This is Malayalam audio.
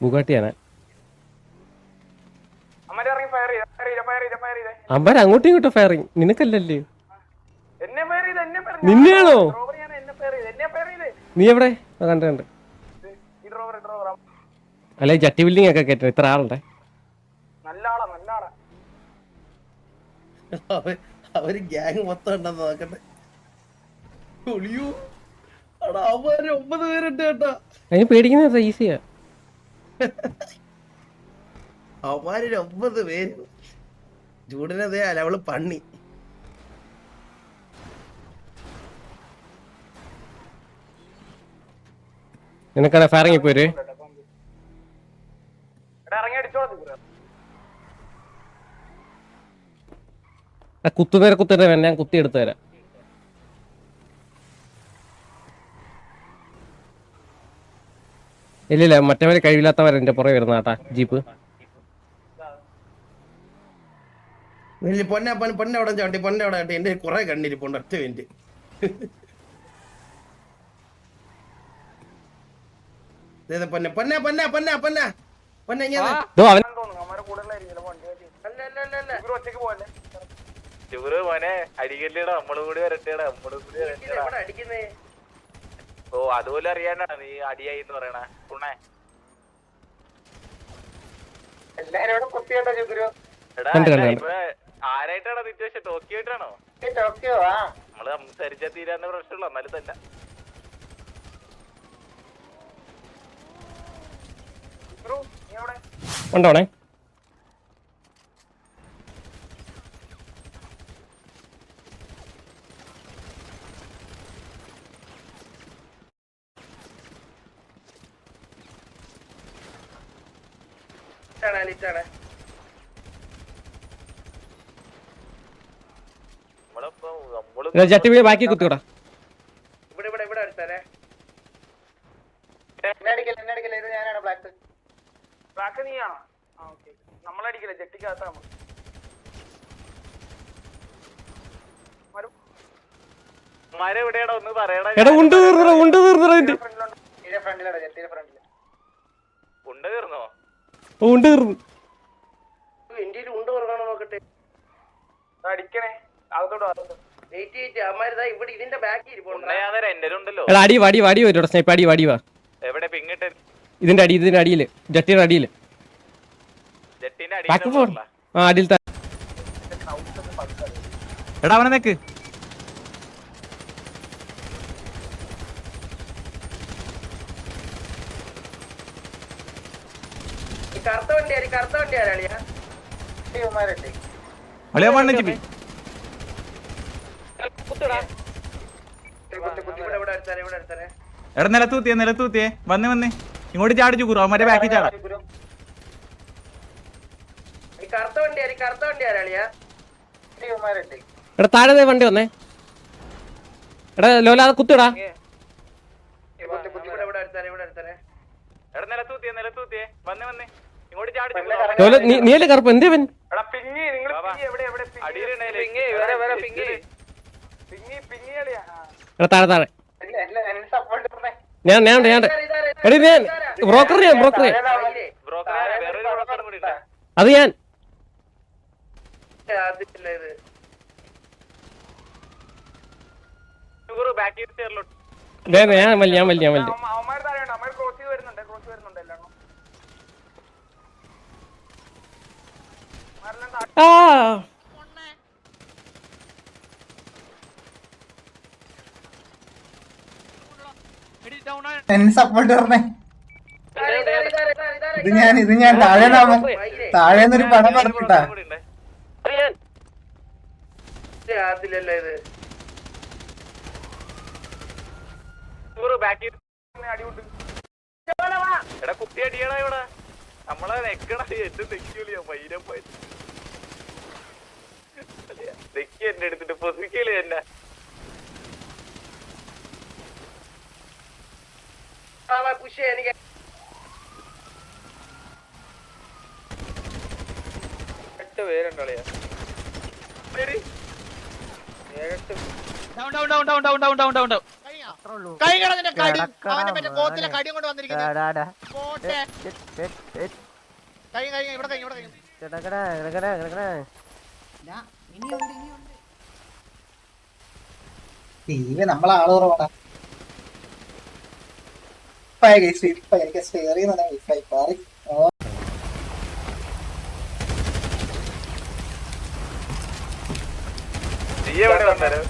ബുഗാട്ടിയാണ്. അമ്മാര് അങ്ങോട്ടും ഇങ്ങോട്ടും ഫയറിങ്. നിനക്കല്ലല്ലേ? നിന്നെയാണോ? നീ എവിടെ? കണ്ട് അല്ലെ ജട്ടി ബിൽഡിംഗ് ഒക്കെ കേട്ടോ. ഇത്ര ആളുണ്ടേ. അവര് ഗ്യാങ് മൊത്തം ഉണ്ടെന്ന് നോക്കട്ടെ. അവര് 9 പേരുണ്ട് കേട്ടോ. അതിന് പേടിക്കുന്നത് ഈസിയാ. അവന്മാര് 9 പേര്. ചൂടിനതേ അല്ല അവള് പണ്ണി. നിനക്കാണ് ഫയറിങ് പോര്. കുത്തുനേരെ കുത്തുന്നേരെ ഞാൻ കുത്തി എടുത്തു തരാം. ഇല്ലില്ല, മറ്റവരെ കഴിവില്ലാത്തവരെ എന്റെ പുറകെ വരുന്ന കേട്ടാ ജീപ്പ്. പൊന്നവിടെ ചാട്ടി പൊന്നവിടെ ചാട്ടി. എന്റെ കുറെ കണ്ണിരിപ്പുണ്ട്. ഒറ്റ മിനിറ്റ്. പൊന്ന പൊന്ന പൊന്ന പൊന്ന പൊന്ന പൊന്ന അടിക്കല്ലേടാ. നമ്മളും കൂടി വരട്ടേടാ. നമ്മളും കൂടി അടിക്കുന്നേ. ഓ അതുപോലെ അറിയാനാ നീ അടിയായി എന്ന് പറയണ പുണ്ണേ. ആരായിട്ടാണോ സിറ്റുവേഷൻ? ടോക്കിയോ ആയിട്ടാണോ? നമ്മള് സംസാരിച്ചാ തീരാന്ന് പ്രശ്നമുള്ളൂ. എന്നാലും തന്നെ ഉണ്ടോണേ. ജട്ടി വീട് ബാക്കി കുത്തിവിടാ. എവിടെയാടാ ഒന്ന് പറയടാ. എടാ ഉണ്ട് തീർന്നോ? ഉണ്ട് തീർന്നോ? ഉണ്ട് തീർന്നോ? ഉണ്ട് തീർന്നു. എടാ അടി വാടി വാടി വരും. സ്നൈപ്പ് അടി വാടി വാ. എവിടെ പിങ്ങിട്ട്? ഇതിന്റെ അടിയില് ജട്ടിയുടെ അടിയില്. ആ അടിയിൽ. എടാ അവനെ നിക്ക്. അളിയാ മണ്ണിച്ചിപ്പി. എടാ നിലത്തൂത്തിയേ വന്നേ ഇങ്ങോട്ട് ചാടിച്ചു കൂറു. അവന്മാരെ ബാക്കി ചാടാ. എടാ താഴെ വണ്ടി വന്നേ. എടാ ലോല കുത്തിടാ. ലോല നീയല്ലേ കറുപ്പ്? എന്തേവൻ? എടാ താഴെ താഴെ. ഞാൻ എടി ഞാൻ ബ്രോക്കർ അത് ഞാൻ സപ്പോർട്ട് പറഞ്ഞേ. ഇത് ഞാൻ താഴേന്നൊരു പടം പറഞ്ഞിട്ടാ. കുത്തി അടിയണ ഇവിടെ നമ്മളെ നെക്കണ. എന്റെ തെക്കിയ പൈരപ്പ തെക്കി എന്നെ എടുത്തിട്ട് പൊസിക്കല് തന്നെ. എനിക്ക് 8 പേരുണ്ടളിയാ. ഡൗൺ കൈകള നിന്റെ കടി അവന്റെ മറ്റേ കോത്തിലെ കടി കൊണ്ട് വന്നിരിക്കുന്നത് പോട്ടെ കൈ ഇവിടെ നമ്മളാള് കുറവാണ് എനിക്ക് സ്റ്റെയർ ചെയ്യുന്ന എവിടെ വന്നാലും